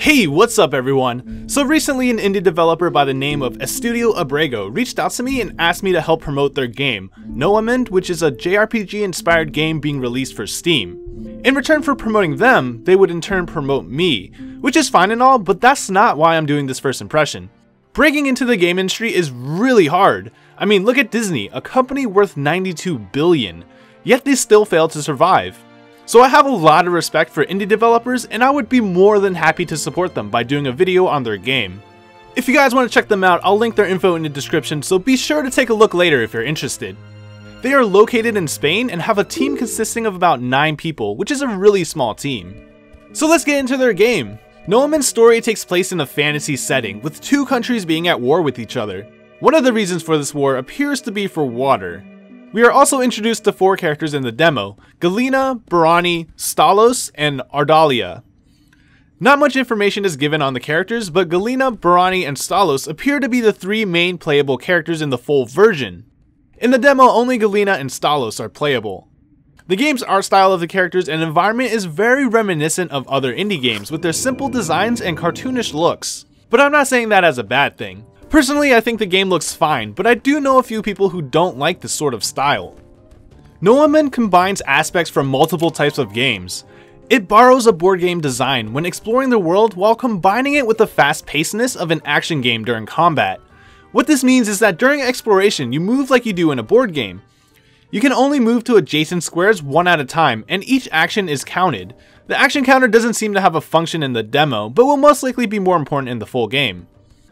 Hey, what's up everyone? So recently an indie developer by the name of Estudio Abrego reached out to me and asked me to help promote their game, Noahmund, which is a jRPG inspired game being released for Steam. In return for promoting them, they would in turn promote me, which is fine and all, but that's not why I'm doing this first impression. Breaking into the game industry is really hard. I mean, look at Disney, a company worth $92 billion, yet they still fail to survive. So I have a lot of respect for indie developers, and I would be more than happy to support them by doing a video on their game. If you guys want to check them out, I'll link their info in the description, so be sure to take a look later if you're interested. They are located in Spain and have a team consisting of about 9 people, which is a really small team. So let's get into their game. Noahmund's story takes place in a fantasy setting, with 2 countries being at war with each other. One of the reasons for this war appears to be for water. We are also introduced to 4 characters in the demo: Galina, Barani, Stalos, and Ardalia. Not much information is given on the characters, but Galina, Barani, and Stalos appear to be the 3 main playable characters in the full version. In the demo, only Galina and Stalos are playable. The game's art style of the characters and environment is very reminiscent of other indie games with their simple designs and cartoonish looks. But I'm not saying that as a bad thing. Personally, I think the game looks fine, but I do know a few people who don't like this sort of style. Noahmund combines aspects from multiple types of games. It borrows a board game design when exploring the world while combining it with the fast-pacedness of an action game during combat. What this means is that during exploration, you move like you do in a board game. You can only move to adjacent squares one at a time, and each action is counted. The action counter doesn't seem to have a function in the demo, but will most likely be more important in the full game.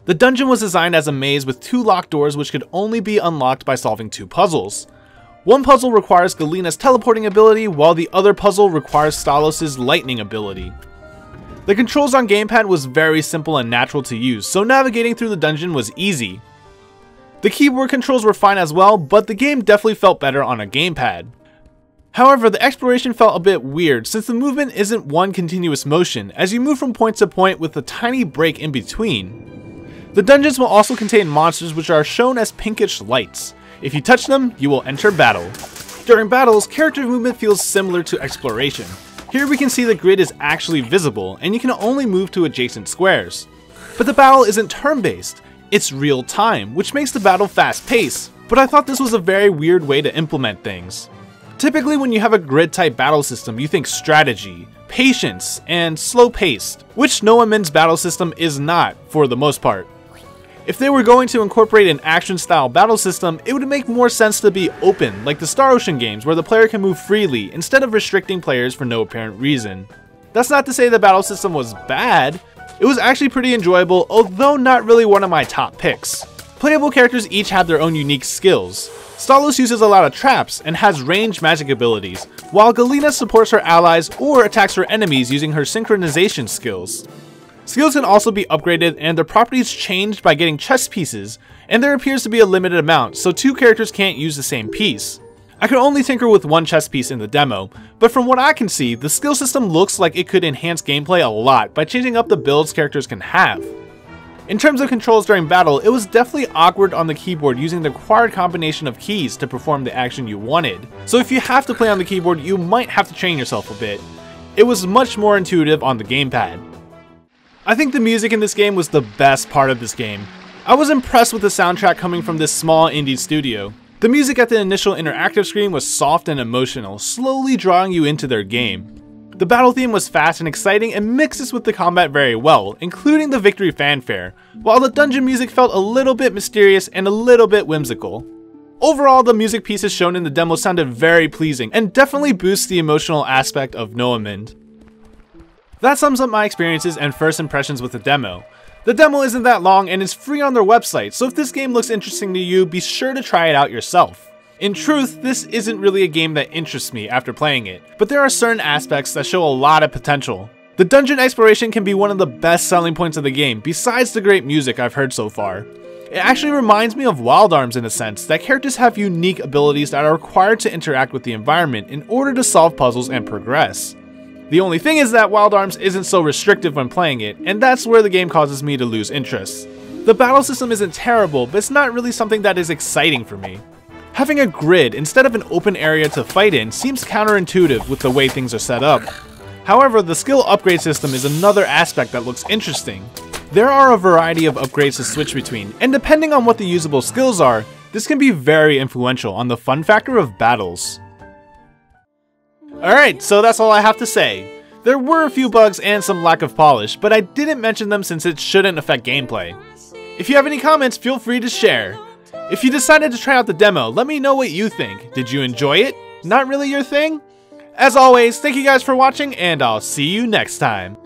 The dungeon was designed as a maze with 2 locked doors which could only be unlocked by solving 2 puzzles. One puzzle requires Galina's teleporting ability, while the other puzzle requires Stalos' lightning ability. The controls on gamepad was very simple and natural to use, so navigating through the dungeon was easy. The keyboard controls were fine as well, but the game definitely felt better on a gamepad. However, the exploration felt a bit weird since the movement isn't one continuous motion, as you move from point to point with a tiny break in between. The dungeons will also contain monsters which are shown as pinkish lights. If you touch them, you will enter battle. During battles, character movement feels similar to exploration. Here we can see the grid is actually visible, and you can only move to adjacent squares. But the battle isn't turn-based, it's real time, which makes the battle fast-paced, but I thought this was a very weird way to implement things. Typically when you have a grid-type battle system, you think strategy, patience, and slow-paced, which Noahmund's battle system is not, for the most part. If they were going to incorporate an action-style battle system, it would make more sense to be open, like the Star Ocean games where the player can move freely, instead of restricting players for no apparent reason. That's not to say the battle system was bad. It was actually pretty enjoyable, although not really one of my top picks. Playable characters each have their own unique skills. Stalos uses a lot of traps and has ranged magic abilities, while Galina supports her allies or attacks her enemies using her synchronization skills. Skills can also be upgraded and their properties changed by getting chess pieces, and there appears to be a limited amount, so 2 characters can't use the same piece. I could only tinker with 1 chess piece in the demo, but from what I can see, the skill system looks like it could enhance gameplay a lot by changing up the builds characters can have. In terms of controls during battle, it was definitely awkward on the keyboard using the required combination of keys to perform the action you wanted, so if you have to play on the keyboard, you might have to train yourself a bit. It was much more intuitive on the gamepad. I think the music in this game was the best part of this game. I was impressed with the soundtrack coming from this small indie studio. The music at the initial interactive screen was soft and emotional, slowly drawing you into their game. The battle theme was fast and exciting and mixes with the combat very well, including the victory fanfare, while the dungeon music felt a little bit mysterious and a little bit whimsical. Overall, the music pieces shown in the demo sounded very pleasing and definitely boosts the emotional aspect of Noahmund. That sums up my experiences and first impressions with the demo. The demo isn't that long and is free on their website, so if this game looks interesting to you, be sure to try it out yourself. In truth, this isn't really a game that interests me after playing it, but there are certain aspects that show a lot of potential. The dungeon exploration can be one of the best selling points of the game, besides the great music I've heard so far. It actually reminds me of Wild Arms in a sense, that characters have unique abilities that are required to interact with the environment in order to solve puzzles and progress. The only thing is that Wild Arms isn't so restrictive when playing it, and that's where the game causes me to lose interest. The battle system isn't terrible, but it's not really something that is exciting for me. Having a grid instead of an open area to fight in seems counterintuitive with the way things are set up. However, the skill upgrade system is another aspect that looks interesting. There are a variety of upgrades to switch between, and depending on what the usable skills are, this can be very influential on the fun factor of battles. Alright, so that's all I have to say. There were a few bugs and some lack of polish, but I didn't mention them since it shouldn't affect gameplay. If you have any comments, feel free to share. If you decided to try out the demo, let me know what you think. Did you enjoy it? Not really your thing? As always, thank you guys for watching, and I'll see you next time.